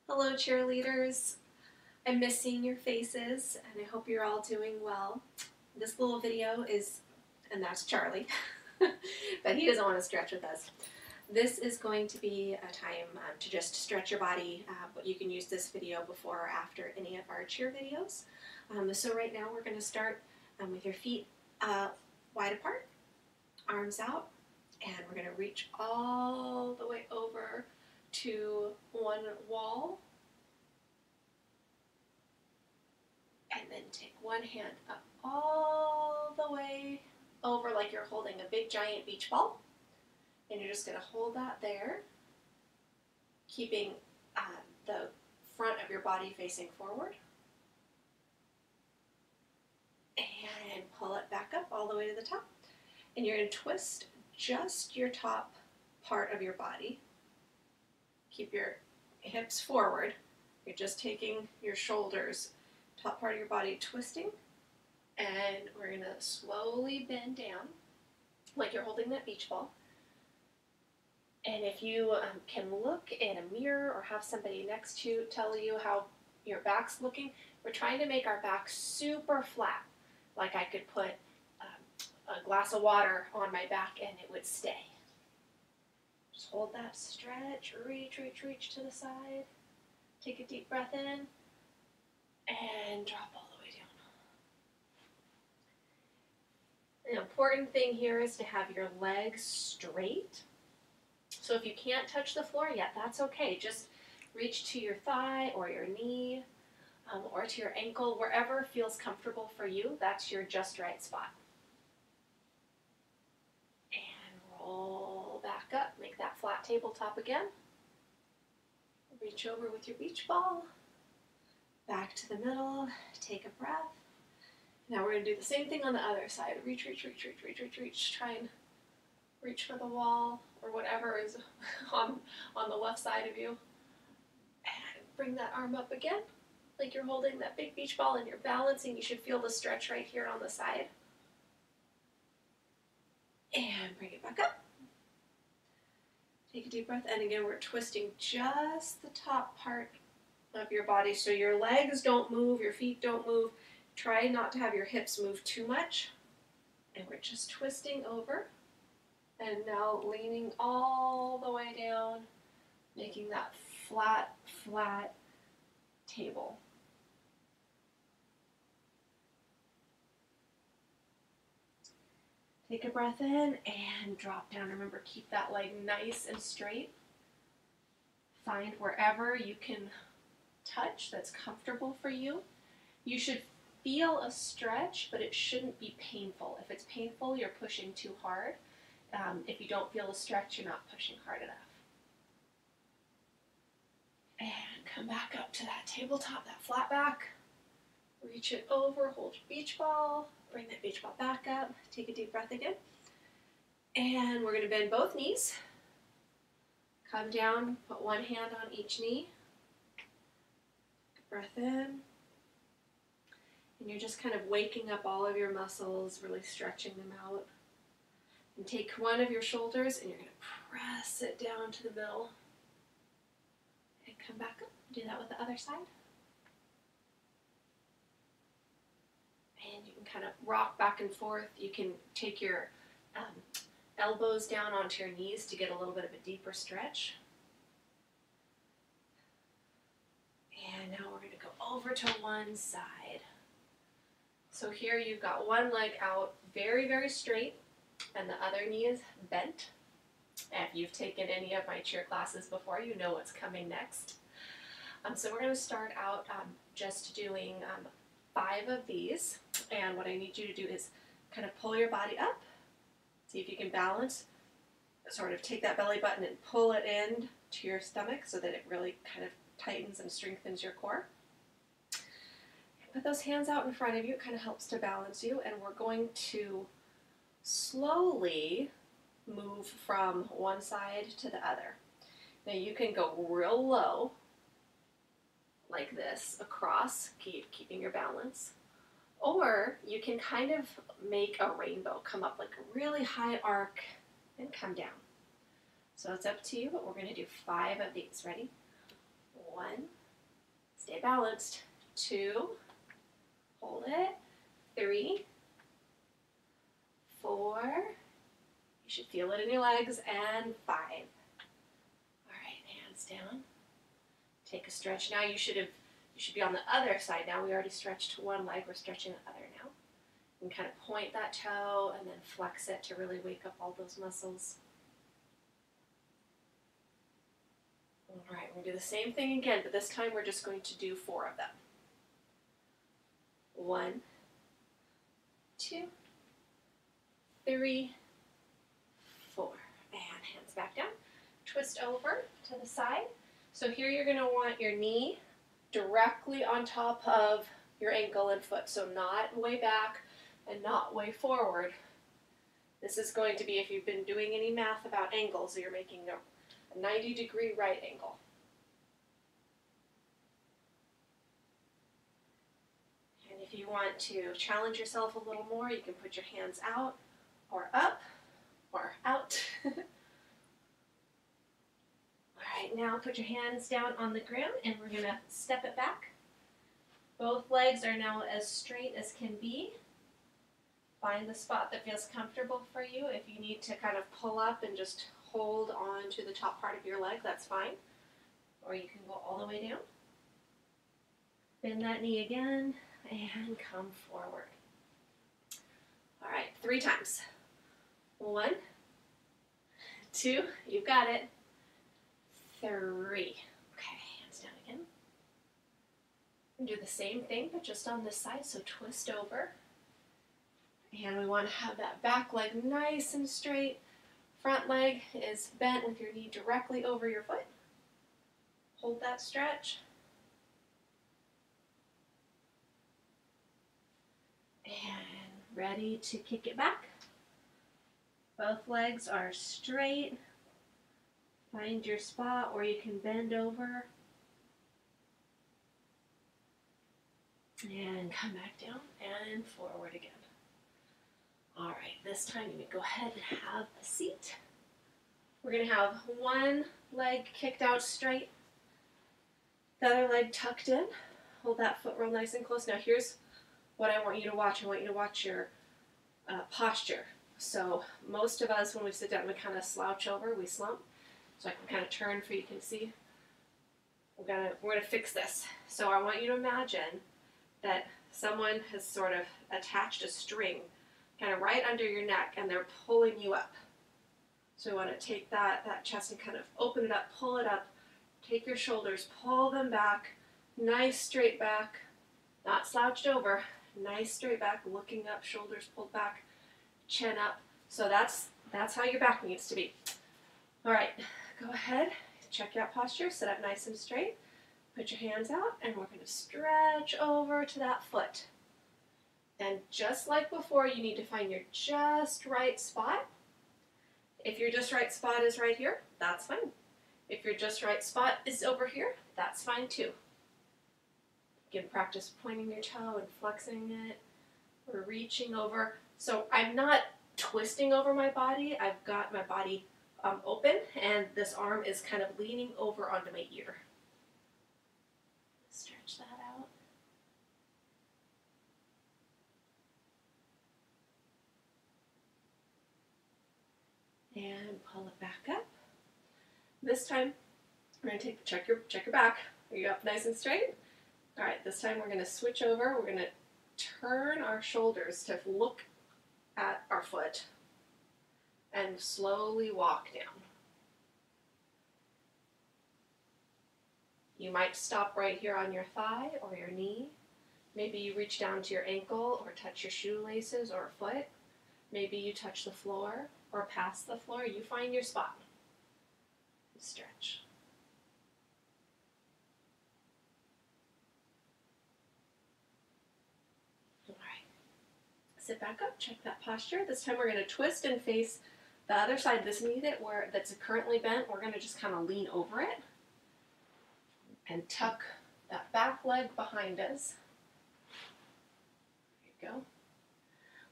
Hello cheerleaders, I miss seeing your faces and I hope you're all doing well. This little video is, and that's Charlie, but he doesn't want to stretch with us. This is going to be a time to just stretch your body, but you can use this video before or after any of our cheer videos. So right now we're going to start with your feet wide apart, arms out, and we're going to reach all the way over to one wall. And then take one hand up all the way over like you're holding a big giant beach ball. And you're just going to hold that there, keeping the front of your body facing forward. And pull it back up all the way to the top. And you're going to twist just your top part of your body. Keep your hips forward. You're just taking your shoulders, top part of your body twisting, and we're going to slowly bend down like you're holding that beach ball. And if you can look in a mirror or have somebody next to you tell you how your back's looking, we're trying to make our back super flat. Like I could put a glass of water on my back and it would stay. Just hold that stretch, reach, reach, reach to the side. Take a deep breath in and drop all the way down. The important thing here is to have your legs straight. So if you can't touch the floor yet, that's okay. Just reach to your thigh or your knee or to your ankle, wherever feels comfortable for you. That's your just right spot. And roll back up. Make that flat tabletop again. Reach over with your beach ball. Back to the middle. Take a breath. Now we're going to do the same thing on the other side. Reach, reach, reach, reach, reach, reach, reach. Try and reach for the wall or whatever is on the left side of you. And bring that arm up again, like you're holding that big beach ball and you're balancing. You should feel the stretch right here on the side. And bring it back up. Take a deep breath. And again, we're twisting just the top part of your body so your legs don't move, your feet don't move. Try not to have your hips move too much. And we're just twisting over. And now leaning all the way down, making that flat, flat table. Take a breath in and drop down. Remember, keep that leg nice and straight. Find wherever you can touch that's comfortable for you. You should feel a stretch, but it shouldn't be painful. If it's painful, you're pushing too hard. If you don't feel a stretch, you're not pushing hard enough. And come back up to that tabletop, that flat back. Reach it over, hold your beach ball, bring that beach ball back up, take a deep breath again. And we're going to bend both knees. Come down, put one hand on each knee. Breath in. And you're just kind of waking up all of your muscles, really stretching them out. And take one of your shoulders and you're going to press it down to the middle. And come back up. Do that with the other side. And you can kind of rock back and forth. You can take your elbows down onto your knees to get a little bit of a deeper stretch. And now we're going to go over to one side. So here you've got one leg out very, very straight. And the other knee is bent. If you've taken any of my cheer classes before, you know what's coming next. So we're going to start out just doing 5 of these. And what I need you to do is kind of pull your body up. See if you can balance. Sort of take that belly button and pull it in to your stomach so that it really kind of tightens and strengthens your core. Put those hands out in front of you. It kind of helps to balance you. And we're going to slowly move from one side to the other. Now you can go real low, like this, across, keeping your balance. Or you can kind of make a rainbow, come up like a really high arc and come down. So it's up to you, but we're going to do 5 of these. Ready? 1, stay balanced, 2, hold it, 3, 4, you should feel it in your legs, and 5. All right, hands down. Take a stretch. Now you should be on the other side now. We already stretched one leg, we're stretching the other now. And kind of point that toe and then flex it to really wake up all those muscles. All right, we're going to do the same thing again, but this time we're just going to do 4 of them. 1, 2, 3, 4. And hands back down. Twist over to the side. So here you're going to want your knee directly on top of your ankle and foot. So not way back and not way forward. This is going to be, if you've been doing any math about angles, you're making a 90-degree right angle. And if you want to challenge yourself a little more, you can put your hands out or up or out. Alright, now put your hands down on the ground and we're going to step it back. Both legs are now as straight as can be. Find the spot that feels comfortable for you. If you need to kind of pull up and just hold on to the top part of your leg, that's fine. Or you can go all the way down. Bend that knee again and come forward. All right, 3 times. 1, 2, you've got it. 3. Okay, hands down again. And do the same thing, but just on this side, so twist over. And we want to have that back leg nice and straight. Front leg is bent with your knee directly over your foot. Hold that stretch. And ready to kick it back. Both legs are straight. Find your spot where you can bend over. And come back down and forward again. All right, this time you can go ahead and have a seat. We're going to have one leg kicked out straight, the other leg tucked in. Hold that foot real nice and close. Now here's what I want you to watch. I want you to watch your posture. So most of us, when we sit down, we kind of slouch over, we slump. So I can kind of turn for you can see. We're gonna fix this. So I want you to imagine that someone has sort of attached a string kind of right under your neck and they're pulling you up. So we want to take that chest and kind of open it up, pull it up, take your shoulders, pull them back, nice straight back, not slouched over, nice straight back, looking up, shoulders pulled back, chin up. So that's how your back needs to be. All right, go ahead, check that posture, sit up nice and straight, put your hands out, and we're going to stretch over to that foot. And just like before, you need to find your just right spot. If your just right spot is right here, that's fine. If your just right spot is over here, that's fine too. You can practice pointing your toe and flexing it or reaching over. So I'm not twisting over my body. I've got my body open and this arm is kind of leaning over onto my ear. Stretch that out. And pull it back up. This time, we're going to check your back. Are you up nice and straight? All right, this time we're going to switch over. We're going to turn our shoulders to look at our foot and slowly walk down. You might stop right here on your thigh or your knee. Maybe you reach down to your ankle or touch your shoelaces or foot. Maybe you touch the floor or past the floor. You find your spot. Stretch. All right. Sit back up, check that posture. This time we're going to twist and face the other side. This knee that's currently bent, we're going to just kind of lean over it and tuck that back leg behind us. There you go.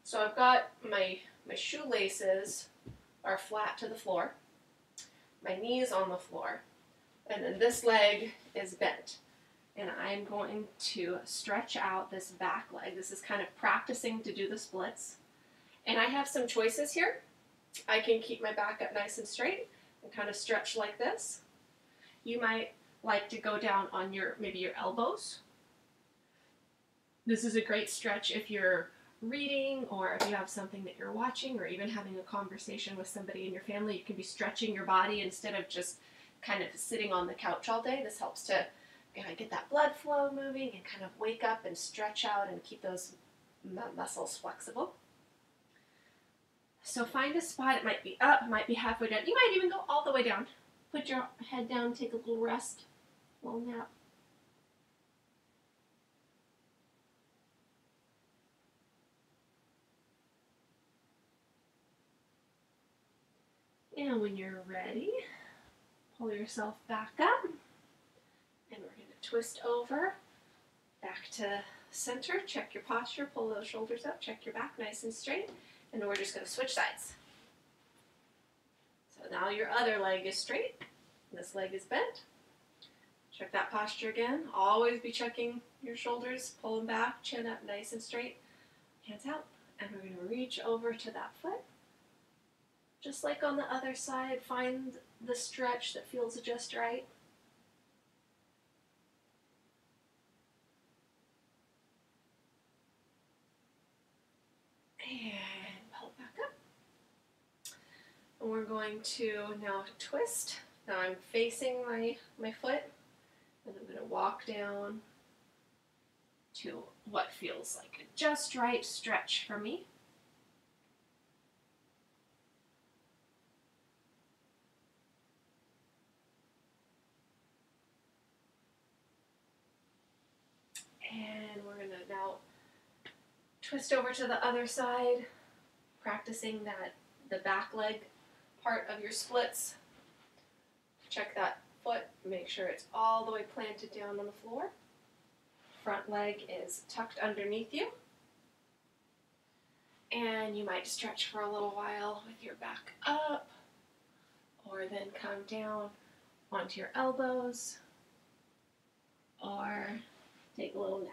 So I've got my shoelaces are flat to the floor. My knee is on the floor. And then this leg is bent. And I'm going to stretch out this back leg. This is kind of practicing to do the splits. And I have some choices here. I can keep my back up nice and straight and kind of stretch like this. You might like to go down on maybe your elbows. This is a great stretch if you're reading or if you have something that you're watching or even having a conversation with somebody in your family. You can be stretching your body instead of just kind of sitting on the couch all day. This helps to get that blood flow moving and kind of wake up and stretch out and keep those muscles flexible. So find a spot. It might be up, it might be halfway down. You might even go all the way down. Put your head down, take a little rest, a little nap. And when you're ready, pull yourself back up. And we're going to twist over, back to center. Check your posture, pull those shoulders up, check your back nice and straight. And we're just going to switch sides. So now your other leg is straight. This leg is bent. Check that posture again. Always be checking your shoulders, pull them back, chin up nice and straight, hands out. And we're going to reach over to that foot. Just like on the other side, find the stretch that feels just right. And pull it back up. And we're going to now twist. Now I'm facing my foot, and I'm going to walk down to what feels like a just right stretch for me. And we're going to now twist over to the other side, practicing the back leg part of your splits. Check that foot, make sure it's all the way planted down on the floor. Front leg is tucked underneath you. And you might stretch for a little while with your back up, or then come down onto your elbows, or take a little nap.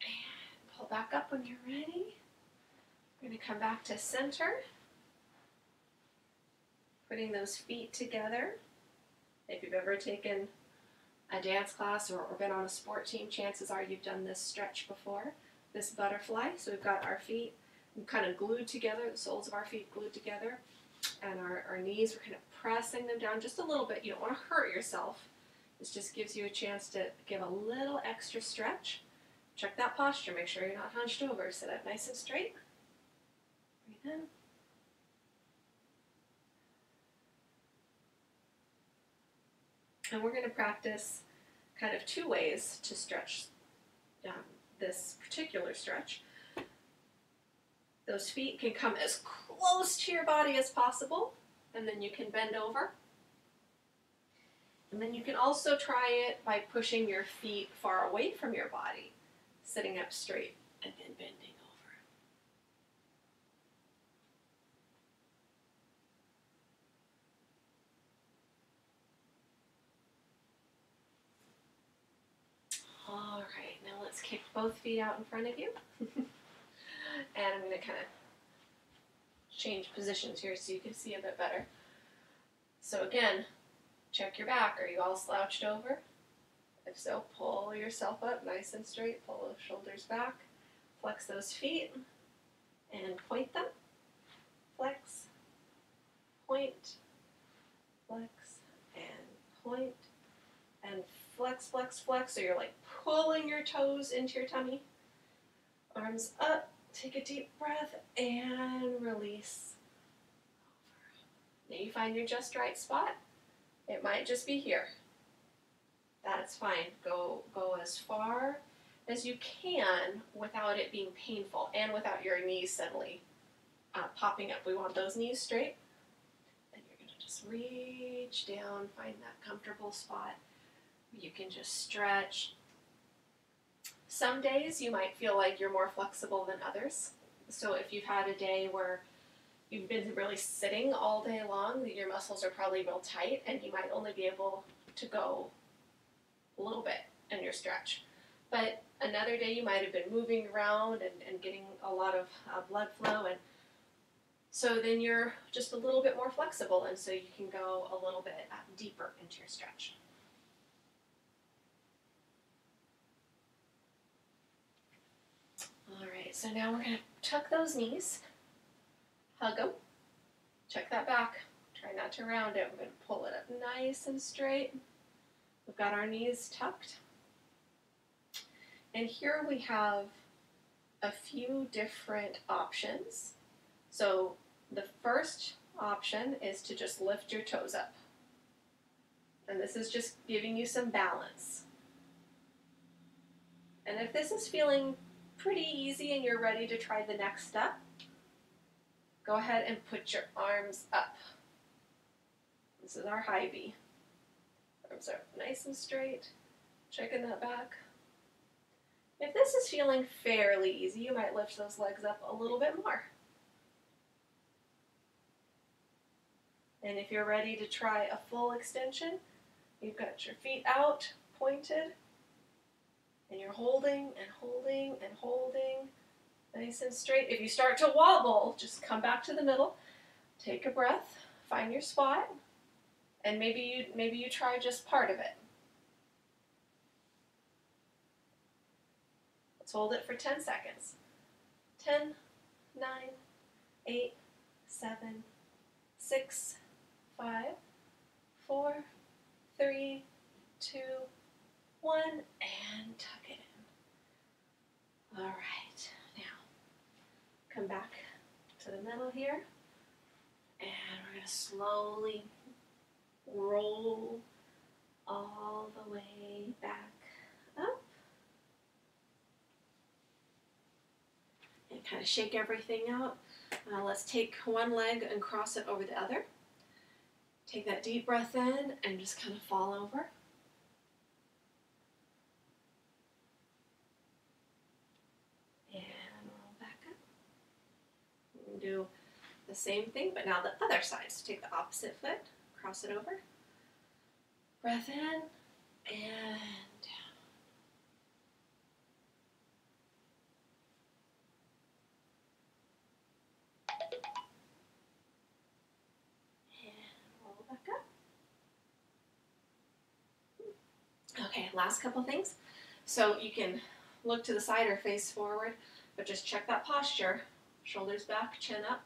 And pull back up when you're ready. We're going to come back to center. Putting those feet together. If you've ever taken a dance class or been on a sport team, chances are you've done this stretch before. This butterfly. So we've got our feet kind of glued together, the soles of our feet glued together, and our knees, we're kind of pressing them down just a little bit. You don't want to hurt yourself. This just gives you a chance to give a little extra stretch. Check that posture. Make sure you're not hunched over. Sit up nice and straight. Breathe in. And we're going to practice kind of two ways to stretch this particular stretch. Those feet can come as close to your body as possible, and then you can bend over. And then you can also try it by pushing your feet far away from your body, sitting up straight, and then bending over. All right, now let's kick both feet out in front of you. And I'm going to kind of change positions here so you can see a bit better. So again, check your back. Are you all slouched over? If so, pull yourself up nice and straight. Pull those shoulders back. Flex those feet and point them. Flex, point, flex, and point, and flex, flex, flex. So you're like pulling your toes into your tummy. Arms up. Take a deep breath and release over. Now you find your just right spot. It might just be here. That's fine. Go as far as you can without it being painful and without your knees suddenly popping up. We want those knees straight. Then you're going to just reach down, find that comfortable spot. You can just stretch. Some days you might feel like you're more flexible than others. So if you've had a day where you've been really sitting all day long, your muscles are probably real tight and you might only be able to go a little bit in your stretch. But another day you might have been moving around and getting a lot of blood flow, and so then you're just a little bit more flexible, and so you can go a little bit deeper into your stretch. All right, so now we're going to tuck those knees, hug them, check that back, try not to round it. We're going to pull it up nice and straight. We've got our knees tucked. And here we have a few different options. So the first option is to just lift your toes up. And this is just giving you some balance. And if this is feeling pretty easy and you're ready to try the next step, go ahead and put your arms up. This is our high V. Arms are nice and straight, checking that back. If this is feeling fairly easy, you might lift those legs up a little bit more. And if you're ready to try a full extension, you've got your feet out, pointed, and you're holding and holding and holding, nice and straight. If you start to wobble, just come back to the middle, take a breath, find your spot, and maybe you try just part of it. Let's hold it for 10 seconds. 10, 9, 8, 7, 6, 5, 4, 3, 2, 1, and tuck it in. All right, now come back to the middle here, and we're going to slowly roll all the way back up. And kind of shake everything out. Let's take one leg and cross it over the other. Take that deep breath in and just kind of fall over. And roll back up. We can do the same thing, but now the other side. So take the opposite foot, cross it over. Breath in and down. Okay, last couple things. So you can look to the side or face forward, but just check that posture. Shoulders back, chin up.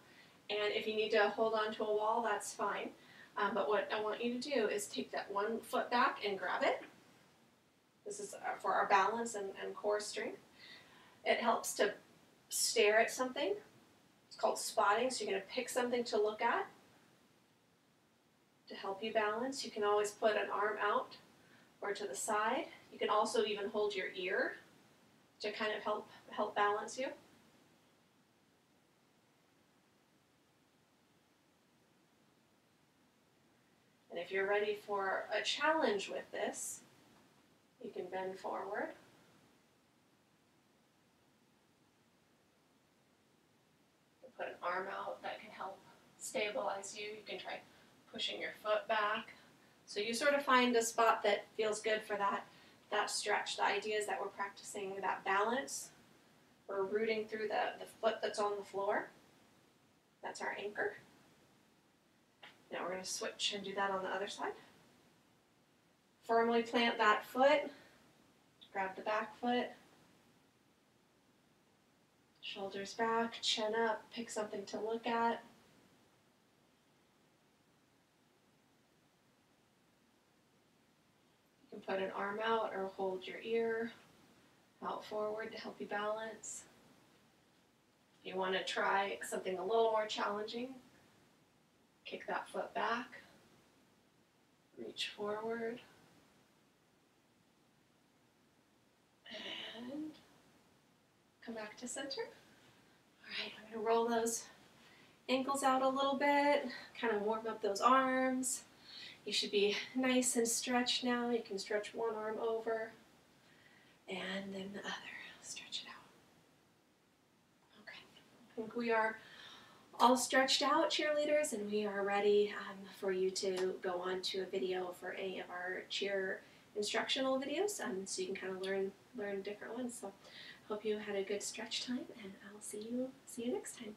And if you need to hold on to a wall, that's fine. But what I want you to do is take that one foot back and grab it. This is for our balance and core strength. It helps to stare at something. It's called spotting. So you're going to pick something to look at to help you balance. You can always put an arm out or to the side. You can also even hold your ear to kind of help balance you. And if you're ready for a challenge with this, you can bend forward. Put an arm out that can help stabilize you. You can try pushing your foot back. So you sort of find a spot that feels good for that stretch. The idea is that we're practicing that balance. We're rooting through the foot that's on the floor. That's our anchor. Now we're going to switch and do that on the other side. Firmly plant that foot. Grab the back foot. Shoulders back, chin up, pick something to look at. You can put an arm out or hold your ear out forward to help you balance. If you want to try something a little more challenging, kick that foot back, reach forward, and come back to center. All right, I'm going to roll those ankles out a little bit, kind of warm up those arms. You should be nice and stretched now. You can stretch one arm over and then the other. Stretch it out. Okay, I think we are all stretched out, cheerleaders, and we are ready for you to go on to a video for any of our cheer instructional videos, so you can kind of learn different ones. So hope you had a good stretch time, and I'll see you next time.